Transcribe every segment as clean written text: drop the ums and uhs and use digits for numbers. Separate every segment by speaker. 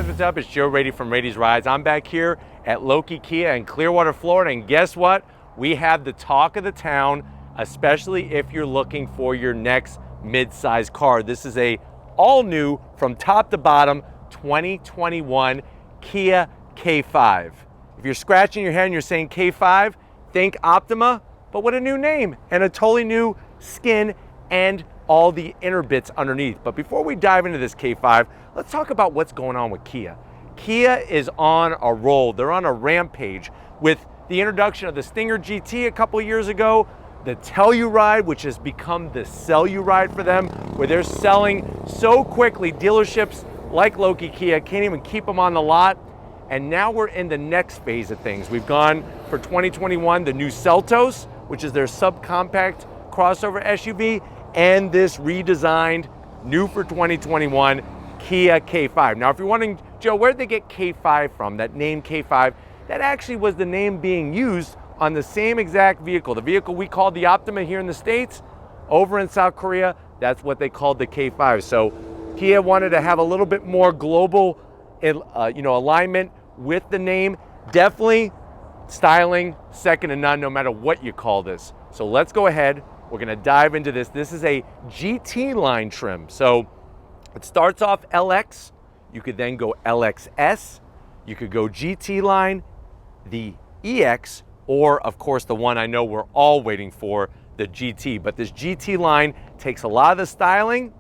Speaker 1: guys, what's up? It's Joe Rady from Rady's Rides. I'm back here at Loki Kia in Clearwater, Florida, and guess what? We have the talk of the town, especially if you're looking for your next mid-size car. This is a all-new, from top to bottom, 2021 Kia K5. If you're scratching your head and you're saying K5, think Optima, but with a new name and a totally new skin and all the inner bits underneath. But before we dive into this K5, let's talk about what's going on with Kia. Kia is on a roll. They're on a rampage with the introduction of the Stinger GT a couple years ago, the Telluride, which has become the Celluride for them, where they're selling so quickly. Dealerships like Loki Kia can't even keep them on the lot. And now we're in the next phase of things. We've gone for 2021, the new Seltos, which is their subcompact crossover SUV, and this redesigned, new for 2021, Kia K5. Now, if you're wondering, Joe, where'd they get K5 from, that name K5, that actually was the name being used on the same exact vehicle. The vehicle we called the Optima here in the States, over in South Korea, that's what they called the K5. So Kia wanted to have a little bit more global alignment with the name. Definitely styling, second to none, no matter what you call this. So let's go ahead. We're gonna dive into this. This is a GT line trim. So it starts off LX, you could then go LXS, you could go GT line, the EX, or of course the one I know we're all waiting for, the GT. But this GT line takes a lot of the styling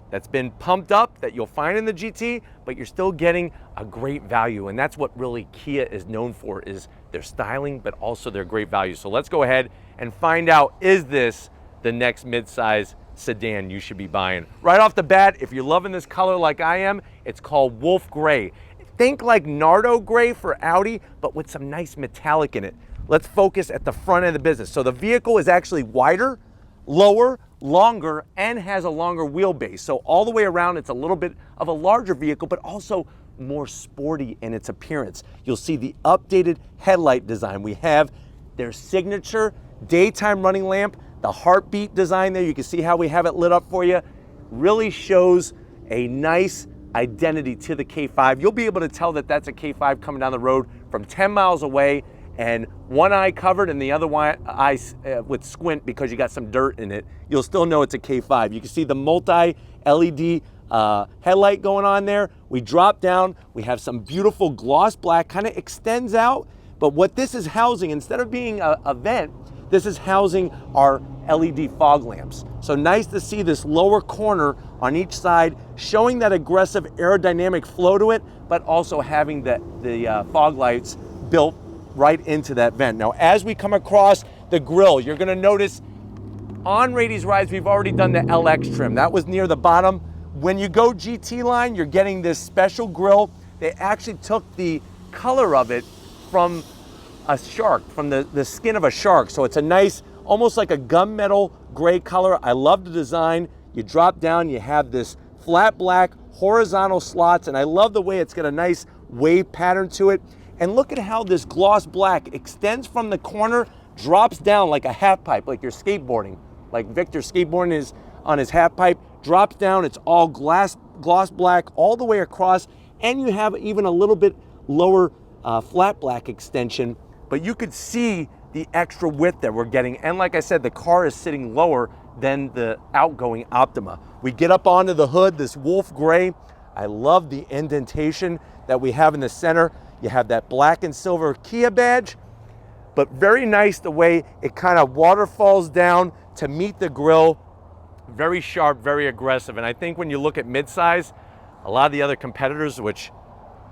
Speaker 1: that's been pumped up that you'll find in the GT, but you're still getting a great value. And that's what really Kia is known for, is their styling, but also their great value. So let's go ahead and find out, is this the next midsize sedan you should be buying? Right off the bat, if you're loving this color like I am, it's called Wolf Gray. Think like Nardo Gray for Audi, but with some nice metallic in it. Let's focus at the front end of the business. So the vehicle is actually wider, lower, longer, and has a longer wheelbase. So all the way around, it's a little bit of a larger vehicle, but also more sporty in its appearance. You'll see the updated headlight design. We have their signature daytime running lamp, the heartbeat design there. You can see how we have it lit up for you. Really shows a nice identity to the K5. You'll be able to tell that that's a K5 coming down the road from 10 miles away, and one eye covered and the other eye with squint because you got some dirt in it. You'll still know it's a K5. You can see the multi-LED headlight going on there. We drop down, we have some beautiful gloss black, kind of extends out, but what this is housing, instead of being a vent, this is housing our LED fog lamps. So nice to see this lower corner on each side, showing that aggressive aerodynamic flow to it, but also having the fog lights built right into that vent. Now, as we come across the grille, you're gonna notice on Rady's Rides, we've already done the LX trim. That was near the bottom. When you go GT line, you're getting this special grille. They actually took the color of it from a shark, from the skin of a shark. So it's a nice, almost like a gunmetal gray color. I love the design. You drop down, you have this flat black horizontal slots, and I love the way it's got a nice wave pattern to it. And look at how this gloss black extends from the corner, drops down like a half pipe, like you're skateboarding, like Victor skateboarding is on his half pipe, drops down, it's all gloss black all the way across, and you have even a little bit lower flat black extension, but you could see the extra width that we're getting. And like I said, the car is sitting lower than the outgoing Optima. We get up onto the hood, this wolf gray. I love the indentation that we have in the center. You have that black and silver Kia badge, but very nice the way it kind of waterfalls down to meet the grille. Very sharp, very aggressive. And I think when you look at midsize, a lot of the other competitors, which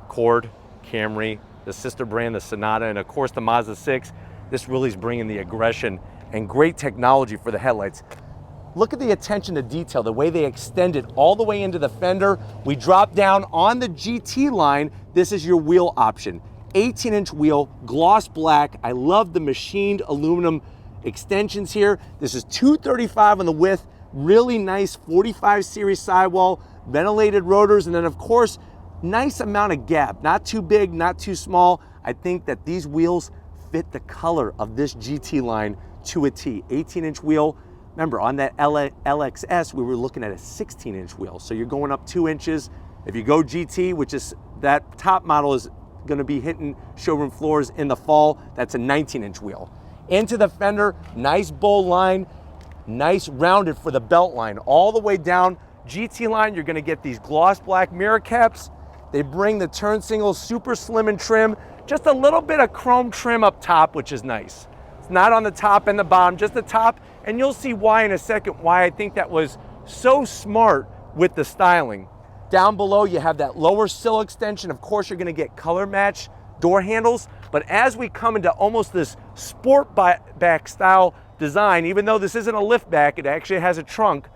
Speaker 1: Accord, Camry, the sister brand, the Sonata, and of course the Mazda 6, this really is bringing the aggression and great technology for the headlights. Look at the attention to detail, the way they extend it all the way into the fender. We drop down on the GT line. This is your wheel option. 18-inch wheel, gloss black. I love the machined aluminum extensions here. This is 235 on the width, really nice 45 series sidewall, ventilated rotors, and then of course, nice amount of gap. Not too big, not too small. I think that these wheels fit the color of this GT line to a T. 18-inch wheel. Remember, on that LXS, we were looking at a 16-inch wheel. So you're going up 2 inches. If you go GT, which is that top model is going to be hitting showroom floors in the fall. That's a 19-inch wheel. Into the fender, nice bowl line, nice rounded for the belt line. All the way down GT line, you're going to get these gloss black mirror caps. They bring the turn signals super slim and trim. Just a little bit of chrome trim up top, which is nice. It's not on the top and the bottom, just the top. And you'll see why in a second, why I think that was so smart with the styling. Down below, you have that lower sill extension. Of course, you're gonna get color match door handles. But as we come into almost this sport back style design, even though this isn't a lift back, it actually has a trunk,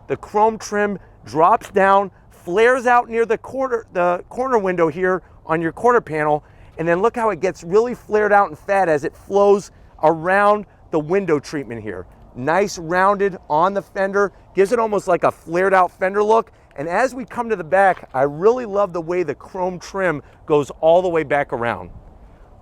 Speaker 1: the chrome trim drops down, flares out near the corner window here on your quarter panel. And then look how it gets really flared out and fat as it flows around the window treatment here. Nice rounded on the fender, gives it almost like a flared out fender look. And as we come to the back, I really love the way the chrome trim goes all the way back around.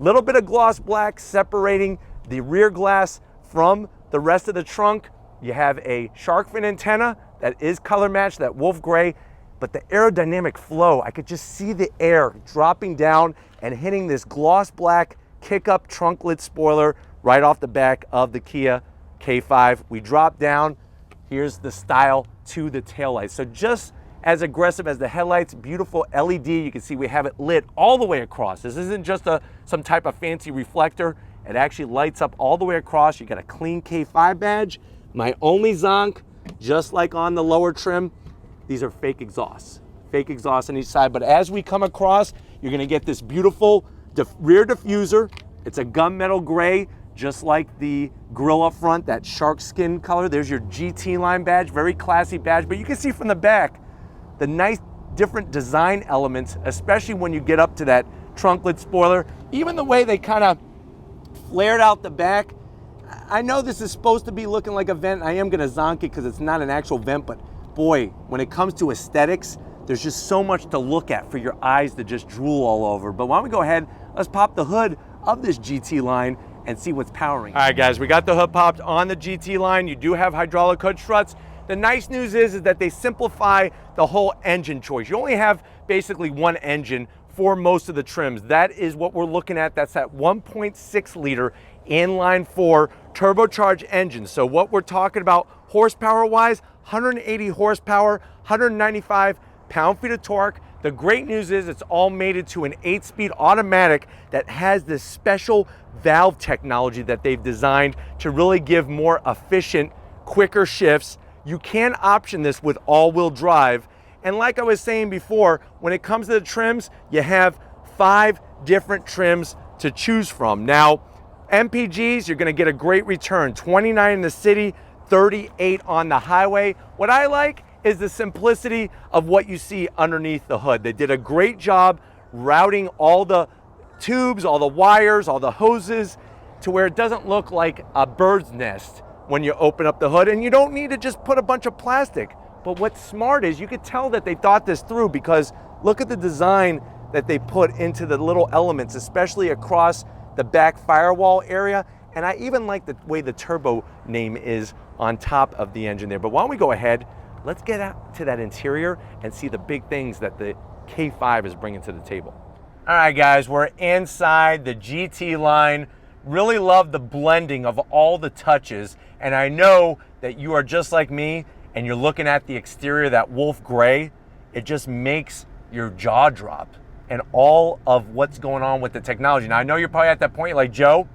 Speaker 1: Little bit of gloss black separating the rear glass from the rest of the trunk. You have a shark fin antenna that is color matched, that wolf gray, but the aerodynamic flow, I could just see the air dropping down and hitting this gloss black kick-up trunk lid spoiler right off the back of the Kia K5. We drop down, here's the style to the taillights. So just as aggressive as the headlights, beautiful LED, you can see we have it lit all the way across. This isn't just some type of fancy reflector. It actually lights up all the way across. You got a clean K5 badge. My only zonk, just like on the lower trim, these are fake exhausts on each side. But as we come across, you're gonna get this beautiful rear diffuser. It's a gunmetal gray, just like the grille up front, that shark skin color. There's your GT line badge, very classy badge. But you can see from the back, the nice different design elements, especially when you get up to that trunk lid spoiler. Even the way they kind of flared out the back. I know this is supposed to be looking like a vent. I am gonna zonk it because it's not an actual vent, but boy, when it comes to aesthetics, there's just so much to look at for your eyes to just drool all over. But why don't we go ahead, let's pop the hood of this GT line and see what's powering. All right, guys, we got the hood popped on the GT line. You do have hydraulic hood struts. The nice news is that they simplify the whole engine choice. You only have basically one engine for most of the trims. That is what we're looking at. That's that 1.6 liter inline 4 turbocharged engine. So what we're talking about horsepower wise, 180 horsepower, 195 pound-feet of torque. The great news is it's all mated to an 8-speed automatic that has this special valve technology that they've designed to really give more efficient, quicker shifts. You can option this with all-wheel drive. And like I was saying before, when it comes to the trims, you have 5 different trims to choose from. Now, MPGs, you're gonna get a great return, 29 in the city, 38 on the highway. What I like is the simplicity of what you see underneath the hood. They did a great job routing all the tubes, all the wires, all the hoses to where it doesn't look like a bird's nest when you open up the hood. And you don't need to just put a bunch of plastic. But what's smart is you could tell that they thought this through, because look at the design that they put into the little elements, especially across the back firewall area. And I even like the way the turbo name is on top of the engine there. But why don't we go ahead, let's get out to that interior and see the big things that the K5 is bringing to the table. All right, guys, we're inside the GT line. Really love the blending of all the touches. And I know that you are just like me and you're looking at the exterior, that wolf gray. It just makes your jaw drop and all of what's going on with the technology. Now, I know you're probably at that point like, Joe,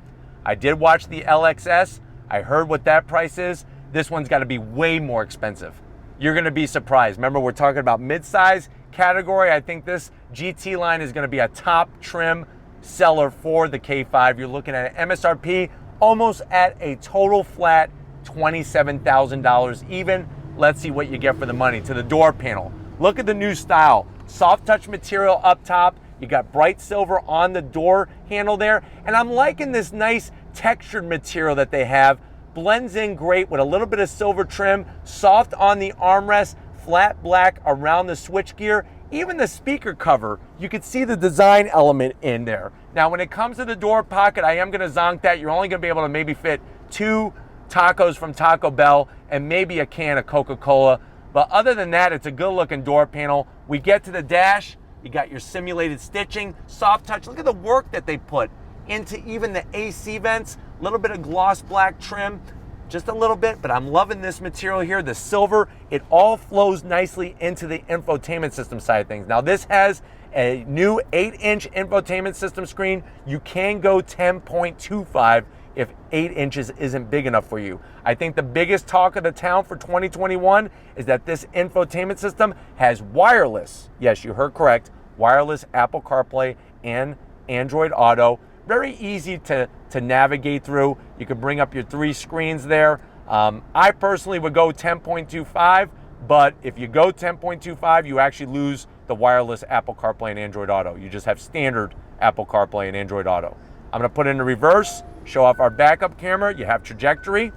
Speaker 1: I did watch the LXS. I heard what that price is. This one's got to be way more expensive. You're going to be surprised. Remember, we're talking about mid-size category. I think this GT line is going to be a top trim seller for the K5. You're looking at an MSRP almost at a total flat $27,000 even. Let's see what you get for the money. To the door panel, look at the new style. Soft touch material up top. You got bright silver on the door handle there. And I'm liking this nice textured material that they have. Blends in great with a little bit of silver trim, soft on the armrest, flat black around the switchgear. Even the speaker cover, you can see the design element in there. Now, when it comes to the door pocket, I am gonna zonk that. You're only gonna be able to maybe fit 2 tacos from Taco Bell and maybe a can of Coca-Cola. But other than that, it's a good looking door panel. We get to the dash. You got your simulated stitching, soft touch. Look at the work that they put into even the AC vents. A little bit of gloss black trim, just a little bit, but I'm loving this material here, the silver. It all flows nicely into the infotainment system side of things. Now this has a new 8-inch infotainment system screen. You can go 10.25 if 8 inches isn't big enough for you. I think the biggest talk of the town for 2021 is that this infotainment system has wireless, yes, you heard correct, wireless Apple CarPlay and Android Auto. Very easy to navigate through. You can bring up your 3 screens there. I personally would go 10.25, but if you go 10.25, you actually lose the wireless Apple CarPlay and Android Auto. You just have standard Apple CarPlay and Android Auto. I'm gonna put it into reverse, show off our backup camera. You have trajectory,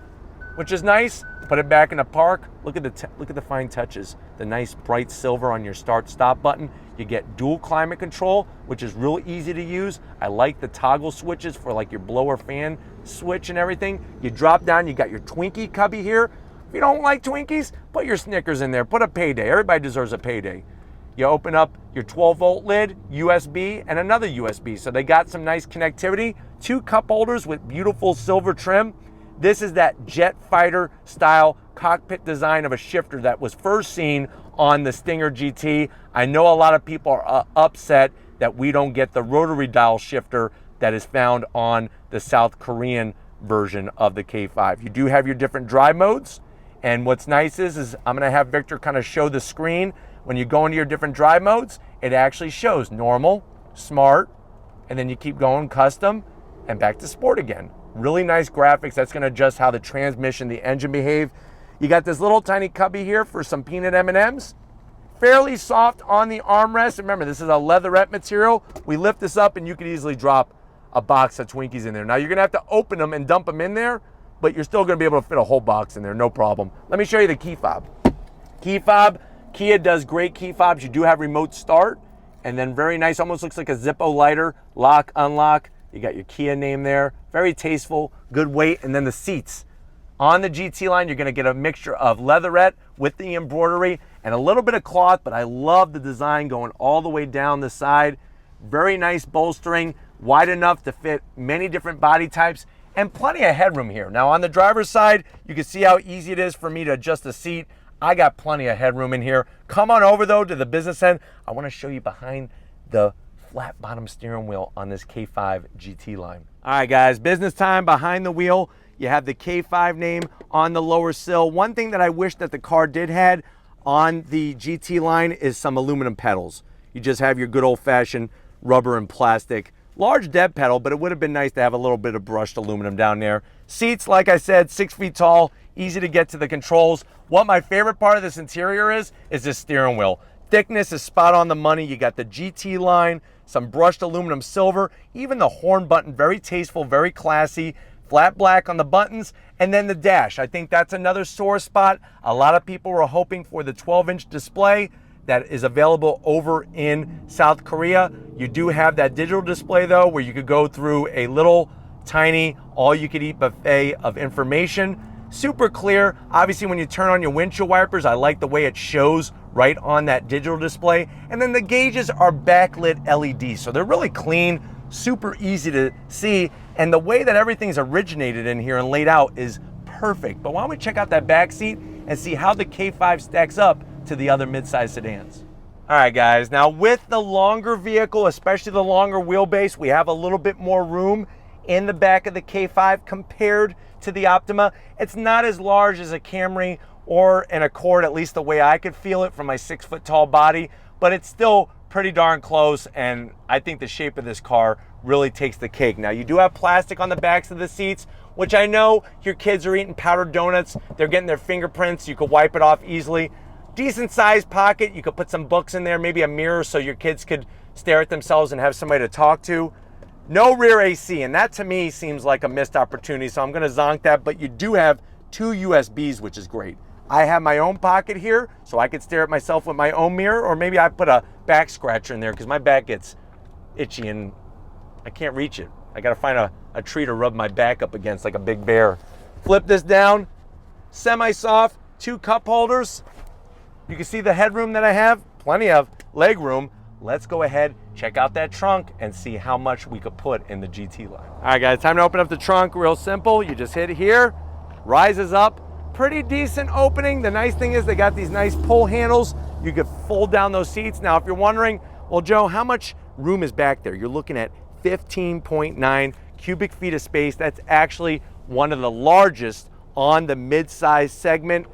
Speaker 1: which is nice. Put it back in the park. Look at the fine touches. The nice bright silver on your start-stop button. You get dual climate control, which is real easy to use. I like the toggle switches for like your blower fan switch and everything. You drop down, you got your Twinkie cubby here. If you don't like Twinkies, put your Snickers in there. Put a payday. Everybody deserves a payday. You open up your 12-volt lid, USB, and another USB. So they got some nice connectivity. 2 cup holders with beautiful silver trim. This is that jet fighter style cockpit design of a shifter that was first seen on the Stinger GT. I know a lot of people are upset that we don't get the rotary dial shifter that is found on the South Korean version of the K5. You do have your different drive modes. And what's nice is I'm gonna have Victor kind of show the screen. When you go into your different drive modes, it actually shows normal, smart, and then you keep going custom and back to sport again. Really nice graphics. That's gonna adjust how the transmission, the engine behave. You got this little tiny cubby here for some peanut M&Ms. Fairly soft on the armrest. Remember, this is a leatherette material. We lift this up and you could easily drop a box of Twinkies in there. Now you're gonna have to open them and dump them in there, but you're still gonna be able to fit a whole box in there, no problem. Let me show you the key fob. Key fob, Kia does great key fobs. You do have remote start, and then very nice, almost looks like a Zippo lighter, lock, unlock. You got your Kia name there. Very tasteful, good weight, and then the seats. On the GT line, you're gonna get a mixture of leatherette with the embroidery and a little bit of cloth, but I love the design going all the way down the side. Very nice bolstering, wide enough to fit many different body types, and plenty of headroom here. Now on the driver's side, you can see how easy it is for me to adjust the seat. I got plenty of headroom in here. Come on over though to the business end. I want to show you behind the flat bottom steering wheel on this K5 GT line. All right guys, business time. Behind the wheel, you have the K5 name on the lower sill. One thing that I wish that the car did had on the GT line is some aluminum pedals. You just have your good old fashioned rubber and plastic. Large dead pedal, but it would have been nice to have a little bit of brushed aluminum down there. Seats, like I said, 6 feet tall, easy to get to the controls. What my favorite part of this interior is this steering wheel. Thickness is spot on the money. You got the GT line, some brushed aluminum silver, even the horn button, very tasteful, very classy, flat black on the buttons, and then the dash. I think that's another sore spot. A lot of people were hoping for the 12-inch display that is available over in South Korea. You do have that digital display though, where you could go through a little tiny all-you-could-eat buffet of information. Super clear. Obviously, when you turn on your windshield wipers, I like the way it shows right on that digital display. And then the gauges are backlit LEDs, so they're really clean, super easy to see. And the way that everything's originated in here and laid out is perfect. But why don't we check out that back seat and see how the K5 stacks up to the other midsize sedans. All right guys, now with the longer vehicle, especially the longer wheelbase, we have a little bit more room in the back of the K5 compared to the Optima. It's not as large as a Camry or an Accord, at least the way I could feel it from my 6 foot tall body, but it's still pretty darn close, and I think the shape of this car really takes the cake. Now you do have plastic on the backs of the seats, which I know your kids are eating powdered donuts, they're getting their fingerprints, you could wipe it off easily. Decent sized pocket, you could put some books in there, maybe a mirror so your kids could stare at themselves and have somebody to talk to. No rear AC, and that to me seems like a missed opportunity, so I'm gonna zonk that, but you do have 2 USBs, which is great. I have my own pocket here, so I could stare at myself with my own mirror, or maybe I put a back scratcher in there because my back gets itchy and I can't reach it. I gotta find a tree to rub my back up against like a big bear. Flip this down, semi-soft, 2 cup holders. You can see the headroom that I have, plenty of leg room. let's go ahead, check out that trunk and see how much we could put in the GT line. All right guys, time to open up the trunk. Real simple, you just hit here, rises up, pretty decent opening. The nice thing is they got these nice pull handles. You could fold down those seats. Now, if you're wondering, well, Joe, how much room is back there? You're looking at 15.9 cubic feet of space. That's actually one of the largest on the mid-size segment.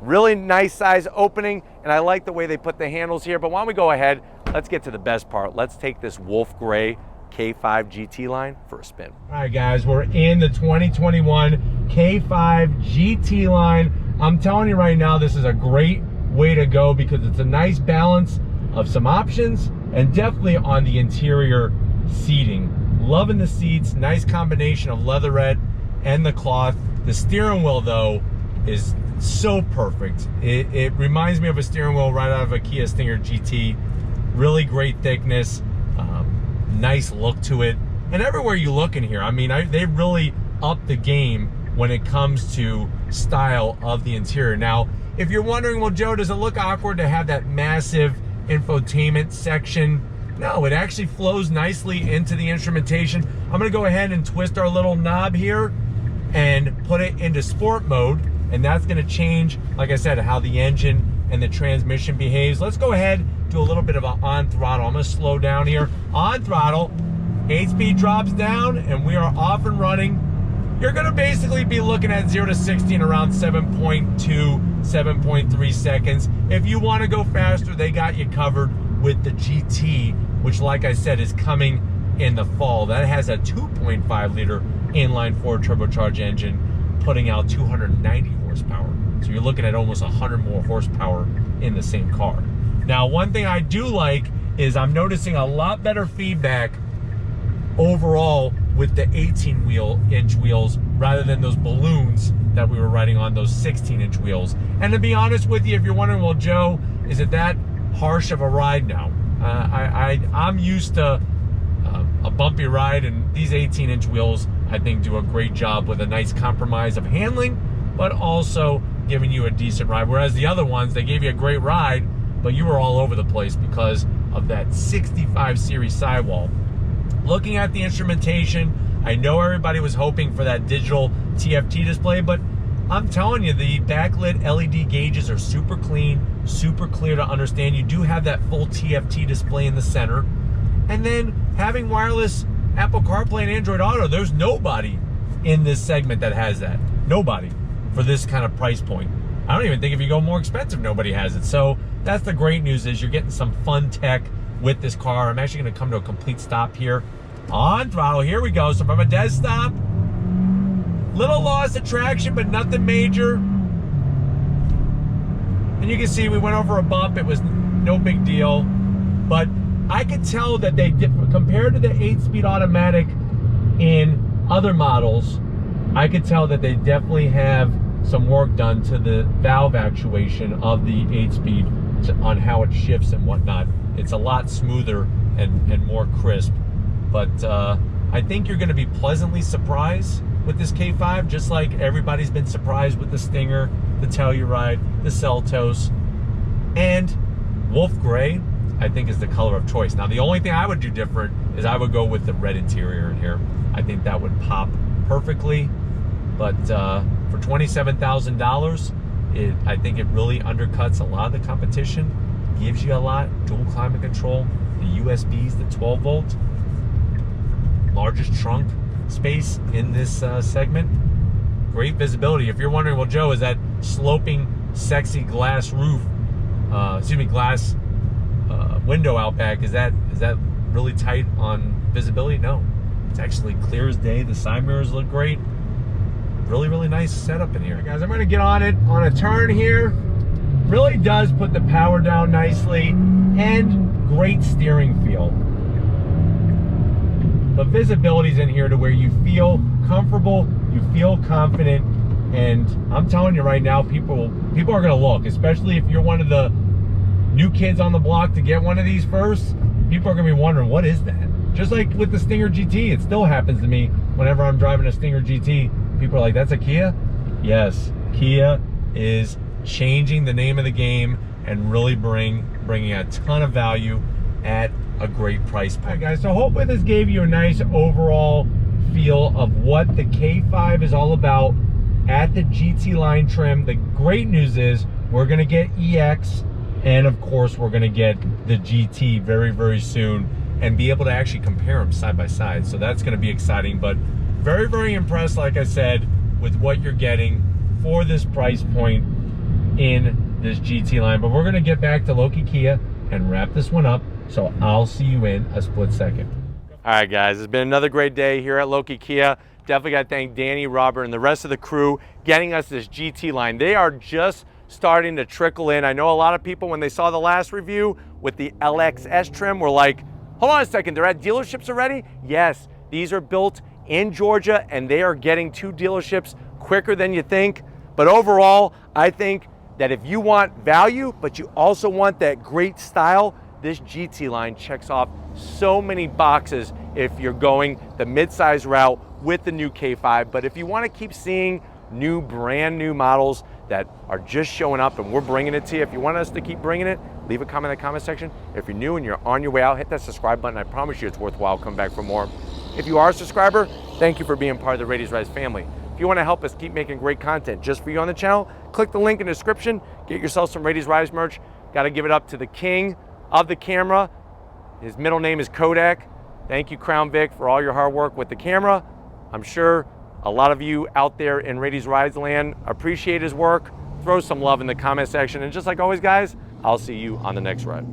Speaker 1: Really nice size opening, and I like the way they put the handles here. But why don't we go ahead, let's get to the best part. Let's take this Wolf Gray K5 GT line for a spin. All right guys, we're in the 2021 K5 GT line. I'm telling you right now, this is a great way to go because it's a nice balance of some options and definitely on the interior seating. Loving the seats, nice combination of leatherette and the cloth. The steering wheel though is so perfect. It reminds me of a steering wheel right out of a Kia Stinger GT. Really great thickness, nice look to it. And everywhere you look in here, I mean, they really upped the game when it comes to style of the interior. Now, if you're wondering, well, Joe, does it look awkward to have that massive infotainment section? No, it actually flows nicely into the instrumentation. I'm gonna go ahead and twist our little knob here and put it into sport mode, and that's gonna change, like I said, how the engine and the transmission behaves. Let's go ahead, do a little bit of an on throttle. I'm gonna slow down here. On throttle, 8-speed drops down, and we are off and running. You're gonna basically be looking at 0 to 60 in around 7.2, 7.3 seconds. If you wanna go faster, they got you covered with the GT, which, like I said, is coming in the fall. That has a 2.5 liter inline-4 turbocharged engine, putting out 290 horsepower. So you're looking at almost 100 more horsepower in the same car. Now, one thing I do like is I'm noticing a lot better feedback overall with the 18-inch wheels rather than those balloons that we were riding on, those 16-inch wheels. And to be honest with you, if you're wondering, well, Joe, is it that harsh of a ride now? I'm used to a bumpy ride, and these 18-inch wheels, I think, do a great job with a nice compromise of handling, but also giving you a decent ride. Whereas the other ones, they gave you a great ride, but you were all over the place because of that 65 series sidewall. Looking at the instrumentation, I know everybody was hoping for that digital TFT display, but I'm telling you, the backlit LED gauges are super clean, super clear to understand. You do have that full TFT display in the center. And then having wireless Apple CarPlay and Android Auto, there's nobody in this segment that has that. Nobody for this kind of price point. I don't even think if you go more expensive, nobody has it. So that's the great news, is you're getting some fun tech with this car. I'm actually gonna come to a complete stop here. On throttle, here we go. So from a dead stop, little loss of traction, but nothing major. And you can see we went over a bump. It was no big deal. But I could tell that they, compared to the 8-speed automatic in other models, I could tell that they definitely have some work done to the valve actuation of the 8-speed on how it shifts and whatnot. It's a lot smoother and more crisp. But I think you're going to be pleasantly surprised with this K5, just like everybody's been surprised with the Stinger, the Telluride, the Seltos, and Wolf Gray, I think, is the color of choice. Now, the only thing I would do different is I would go with the red interior in here. I think that would pop perfectly. But for $27,000, I think it really undercuts a lot of the competition, gives you a lot, dual climate control, the USBs, the 12 volt, largest trunk space in this segment, great visibility. If you're wondering, well, Joe, is that sloping, sexy glass roof, glass window out back, is that really tight on visibility? No, it's actually clear as day. The side mirrors look great. Really, really nice setup in here. Right, guys, I'm gonna get on it on a turn here. Really does put the power down nicely, and great steering feel. The visibility's in here to where you feel comfortable, you feel confident, and I'm telling you right now, people are gonna look, especially if you're one of the new kids on the block to get one of these first. People are gonna be wondering, what is that? Just like with the Stinger GT, it still happens to me whenever I'm driving a Stinger GT. People are like, that's a Kia? Yes, Kia is changing the name of the game and really bringing a ton of value at a great price point. All right, guys, so hopefully this gave you a nice overall feel of what the K5 is all about at the GT line trim. The great news is we're gonna get EX, and of course we're gonna get the GT very, very soon and be able to actually compare them side by side. So that's gonna be exciting, but very, very impressed, like I said, with what you're getting for this price point in this GT line. But we're gonna get back to Loki Kia and wrap this one up. So I'll see you in a split second. All right, guys, it's been another great day here at Loki Kia. Definitely got to thank Danny, Robert, and the rest of the crew getting us this GT line. They are just starting to trickle in. I know a lot of people, when they saw the last review with the LXS trim, were like, hold on a second, they're at dealerships already? Yes, these are built in Georgia, and they are getting to dealerships quicker than you think. But overall, I think that if you want value, but you also want that great style, this GT line checks off so many boxes if you're going the midsize route with the new K5. But if you want to keep seeing new, brand new models that are just showing up and we're bringing it to you, if you want us to keep bringing it, leave a comment in the comment section. If you're new and you're on your way out, hit that subscribe button. I promise you it's worthwhile. Come back for more. If you are a subscriber, thank you for being part of the Rady's Rise family. If you want to help us keep making great content just for you on the channel, click the link in the description. Get yourself some Rady's Rise merch. Got to give it up to the king of the camera. His middle name is Kodak. Thank you, Crown Vic, for all your hard work with the camera. I'm sure a lot of you out there in Rady's Rise land appreciate his work. Throw some love in the comment section. And just like always, guys, I'll see you on the next ride.